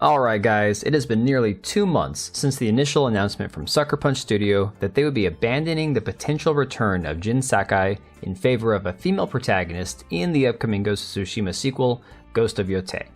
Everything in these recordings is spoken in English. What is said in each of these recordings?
Alright guys, it has been nearly 2 months since the initial announcement from Sucker Punch Studio that they would be abandoning the potential return of Jin Sakai in favor of a female protagonist in the upcoming Ghost of Tsushima sequel, Ghost of Yotei.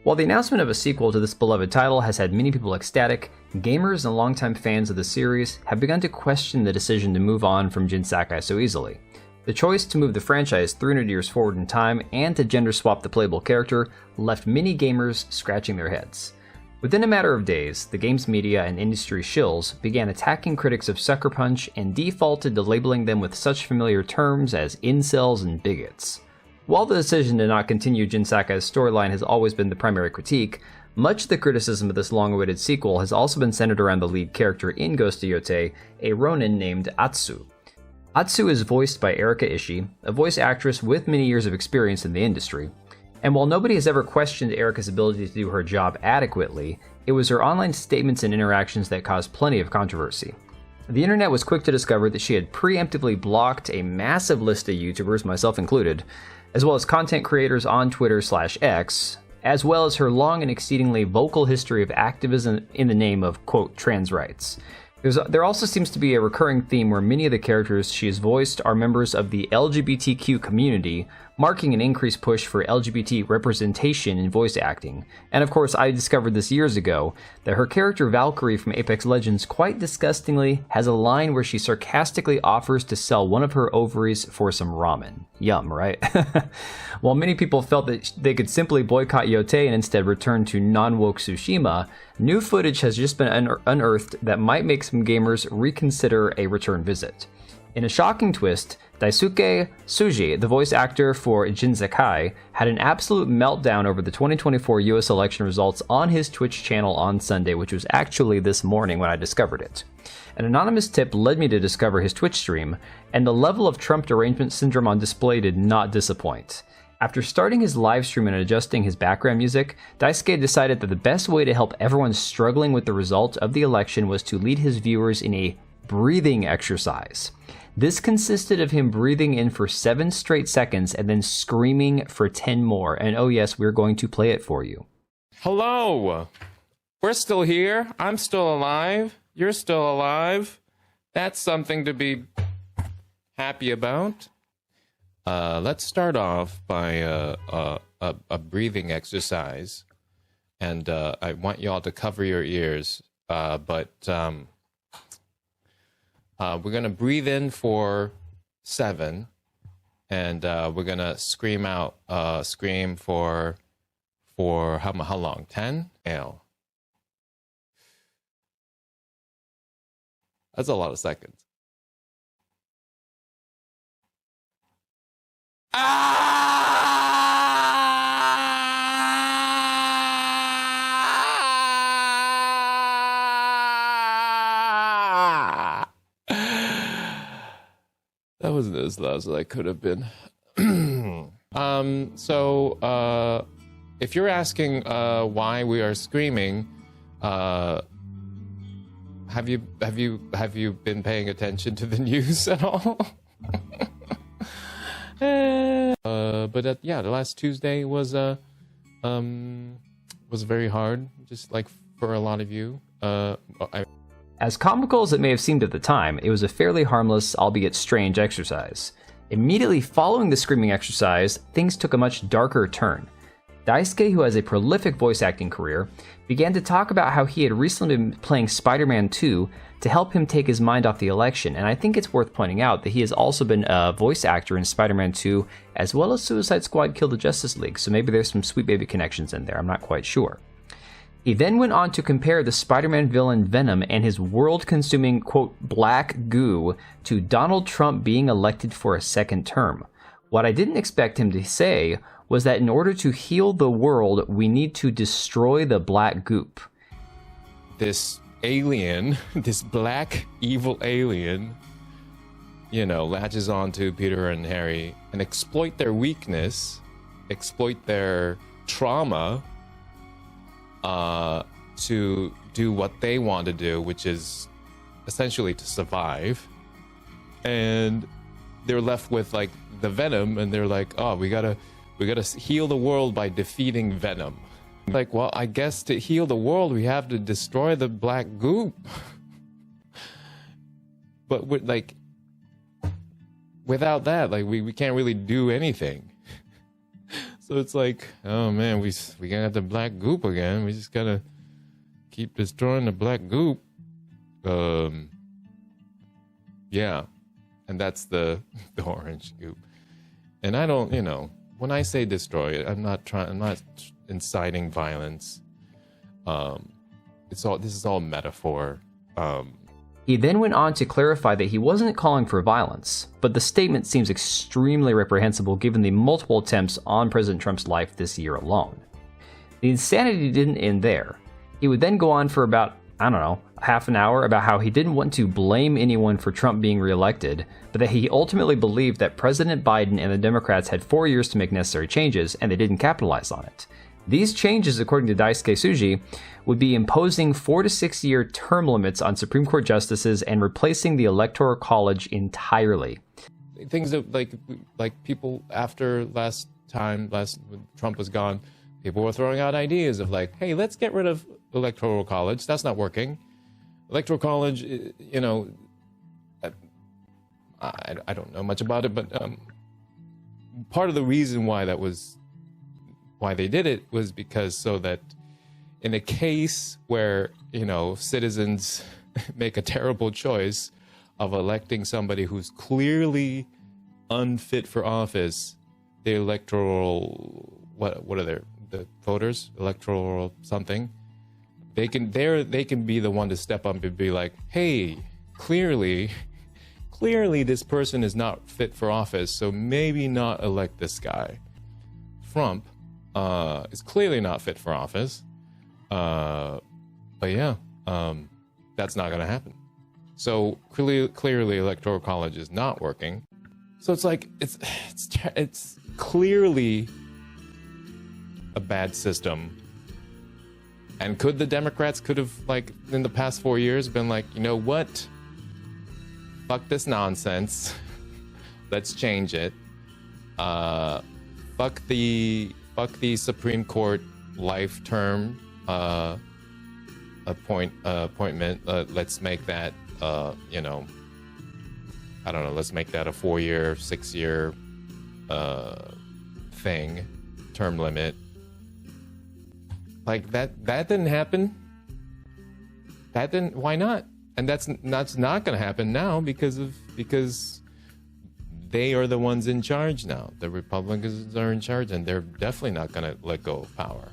While the announcement of a sequel to this beloved title has had many people ecstatic, gamers and longtime fans of the series have begun to question the decision to move on from Jin Sakai so easily. The choice to move the franchise 300 years forward in time and to gender swap the playable character left many gamers scratching their heads. Within a matter of days, the games media and industry shills began attacking critics of Sucker Punch and defaulted to labeling them with such familiar terms as incels and bigots. While the decision to not continue Jin Sakai's storyline has always been the primary critique, much of the criticism of this long-awaited sequel has also been centered around the lead character in Ghost of Yotei, a ronin named Atsu. Atsu is voiced by Erika Ishii, a voice actress with many years of experience in the industry. And while nobody has ever questioned Erika's ability to do her job adequately, it was her online statements and interactions that caused plenty of controversy. The internet was quick to discover that she had preemptively blocked a massive list of YouTubers, myself included, as well as content creators on Twitter/X, as well as her long and exceedingly vocal history of activism in the name of, quote, trans rights. There also seems to be a recurring theme where many of the characters she has voiced are members of the LGBTQ community, marking an increased push for LGBT representation in voice acting. And of course, I discovered this years ago, that her character Valkyrie from Apex Legends quite disgustingly has a line where she sarcastically offers to sell one of her ovaries for some ramen. Yum, right? While many people felt that they could simply boycott Yotei and instead return to non-woke Tsushima, new footage has just been unearthed that might make some gamers reconsider a return visit. In a shocking twist, Daisuke Tsuji, the voice actor for Jin Sakai, had an absolute meltdown over the 2024 US election results on his Twitch channel on Sunday, which was actually this morning when I discovered it. An anonymous tip led me to discover his Twitch stream, and the level of Trump derangement syndrome on display did not disappoint. After starting his live stream and adjusting his background music, Daisuke decided that the best way to help everyone struggling with the result of the election was to lead his viewers in a breathing exercise. This consisted of him breathing in for 7 straight seconds and then screaming for 10 more. And oh yes, we're going to play it for you. Hello! We're still here. I'm still alive. You're still alive. That's something to be happy about. Let's start off by a breathing exercise. And I want y'all to cover your ears. We're going to breathe in for 7, and we're going to scream out, scream for how long? 10? L. That's a lot of seconds. That wasn't as loud as I could have been. If you're asking why we are screaming, have you been paying attention to the news at all? The last Tuesday was very hard, just like for a lot of you. As comical as it may have seemed at the time, it was a fairly harmless, albeit strange exercise. Immediately following the screaming exercise, things took a much darker turn. Daisuke, who has a prolific voice acting career, began to talk about how he had recently been playing Spider-Man 2 to help him take his mind off the election, and I think it's worth pointing out that he has also been a voice actor in Spider-Man 2, as well as Suicide Squad Kill the Justice League, so maybe there's some Sweet Baby connections in there, I'm not quite sure. He then went on to compare the Spider-Man villain Venom and his world-consuming, quote, black goo to Donald Trump being elected for a second term. What I didn't expect him to say was that in order to heal the world, we need to destroy the black goop. This alien, this black evil alien, latches on to Peter and Harry and exploit their weakness, exploit their trauma, to do what they want to do, which is essentially to survive. And they're left with like the Venom, and they're like, oh, we gotta heal the world by defeating Venom. Like, well, I guess to heal the world, we have to destroy the black goop. But without that, like, we can't really do anything. So it's like, oh man, we got the black goop again. We just gotta keep destroying the black goop. Yeah, and that's the orange goop. And I don't, when I say destroy it, I'm not inciting violence. This is all metaphor. He then went on to clarify that he wasn't calling for violence, but the statement seems extremely reprehensible given the multiple attempts on President Trump's life this year alone. The insanity didn't end there. He would then go on for about, half an hour about how he didn't want to blame anyone for Trump being reelected, but that he ultimately believed that President Biden and the Democrats had 4 years to make necessary changes, and they didn't capitalize on it. These changes, according to Daisuke Tsuji, would be imposing 4 to 6 year term limits on Supreme Court justices and replacing the Electoral College entirely. Things that, like people after when Trump was gone, people were throwing out ideas of like, hey, let's get rid of Electoral College. That's not working. Electoral College, I don't know much about it, but part of the reason why they did it was because so that in a case where, citizens make a terrible choice of electing somebody who's clearly unfit for office, the electoral, what are the voters, electoral something, they can be the one to step up and be like, hey, clearly this person is not fit for office, so maybe not elect this guy. Trump is clearly not fit for office. But yeah, that's not going to happen. So clearly Electoral College is not working. So it's like, it's clearly a bad system. And the Democrats could have, like, in the past 4 years been like, you know what? Fuck this nonsense. Let's change it. Fuck the Supreme Court life term appointment. Let's make that let's make that a 4 year, 6 year thing, term limit. Like that didn't happen. Why not? And that's not going to happen now because they are the ones in charge now. The Republicans are in charge, and they're definitely not going to let go of power.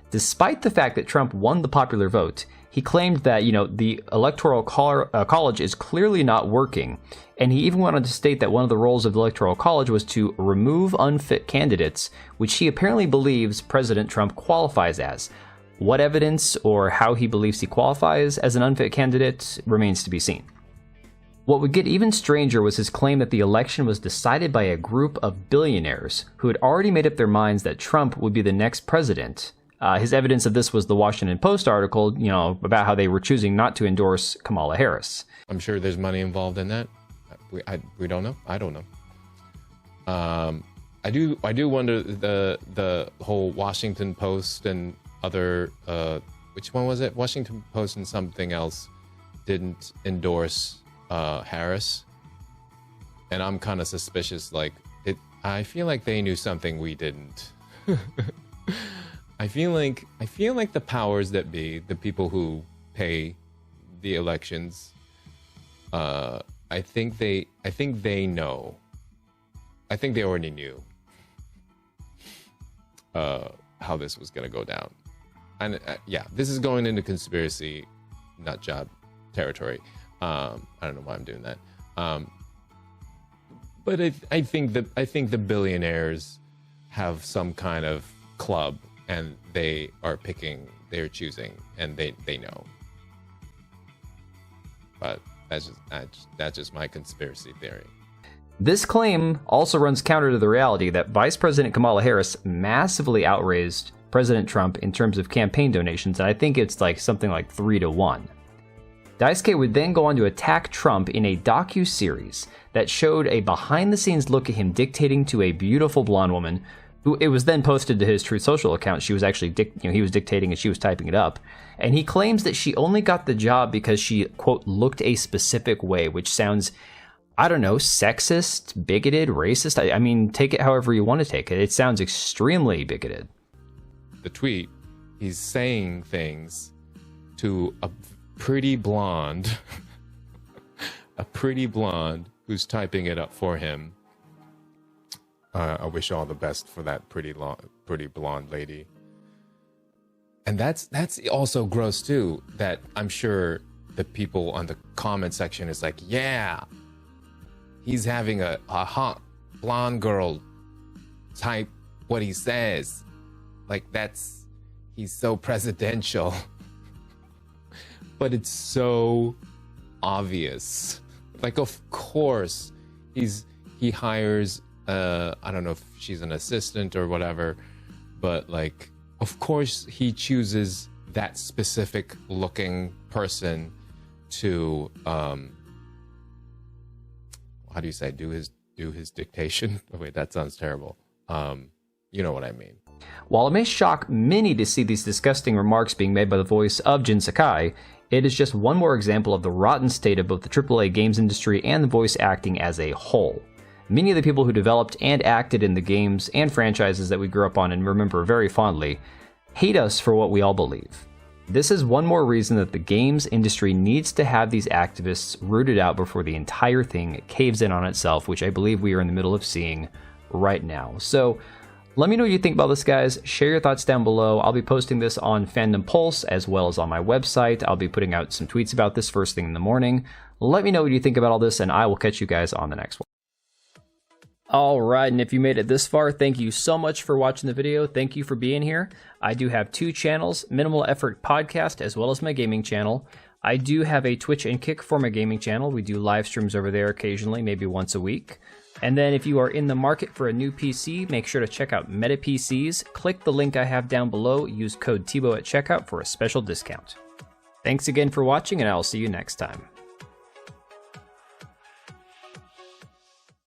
Despite the fact that Trump won the popular vote, he claimed that, the Electoral College is clearly not working. And he even went on to state that one of the roles of the Electoral College was to remove unfit candidates, which he apparently believes President Trump qualifies as. What evidence or how he believes he qualifies as an unfit candidate remains to be seen. What would get even stranger was his claim that the election was decided by a group of billionaires who had already made up their minds that Trump would be the next president. His evidence of this was the Washington Post article, about how they were choosing not to endorse Kamala Harris. I'm sure there's money involved in that. We don't know. I don't know. I do wonder the whole Washington Post and other which one was it? Washington Post and something else didn't endorse Harris, and I'm kind of suspicious. I feel like they knew something we didn't. I feel like the powers that be, the people who pay the elections, I think they know. I think they already knew how this was going to go down. And this is going into conspiracy, nut job territory. I don't know why I'm doing that. But I think the billionaires have some kind of club, and they're choosing, and they know. But that's just my conspiracy theory. This claim also runs counter to the reality that Vice President Kamala Harris massively outraised President Trump in terms of campaign donations, and I think it's something like 3-1. Daisuke would then go on to attack Trump in a docu-series that showed a behind-the-scenes look at him dictating to a beautiful blonde woman It was then posted to his Truth Social account. She was actually, he was dictating and she was typing it up. And he claims that she only got the job because she, quote, looked a specific way, which sounds, I don't know, sexist, bigoted, racist. I mean, take it however you want to take it. It sounds extremely bigoted. The tweet, he's saying things to a pretty blonde, a pretty blonde who's typing it up for him. I wish all the best for that pretty blonde lady. And that's also gross too, that I'm sure the people on the comment section is like, yeah, he's having a hot blonde girl type what he says. Like, he's so presidential. But it's so obvious. Like, of course, he hires, I don't know if she's an assistant or whatever, but like, of course he chooses that specific looking person to, how do you say, do his dictation? Oh wait, that sounds terrible. You know what I mean. While it may shock many to see these disgusting remarks being made by the voice of Jin Sakai, it is just one more example of the rotten state of both the AAA games industry and the voice acting as a whole. Many of the people who developed and acted in the games and franchises that we grew up on and remember very fondly hate us for what we all believe. This is one more reason that the games industry needs to have these activists rooted out before the entire thing caves in on itself, which I believe we are in the middle of seeing right now. So let me know what you think about this, guys. Share your thoughts down below. I'll be posting this on Fandom Pulse as well as on my website. I'll be putting out some tweets about this first thing in the morning. Let me know what you think about all this, and I will catch you guys on the next one. Alright, and if you made it this far, thank you so much for watching the video. Thank you for being here. I do have two channels, Minimal Effort Podcast as well as my gaming channel. I do have a Twitch and Kick for my gaming channel. We do live streams over there occasionally, maybe once a week. And then if you are in the market for a new PC, make sure to check out Meta PCs. Click the link I have down below. Use code TBO at checkout for a special discount. Thanks again for watching, and I'll see you next time.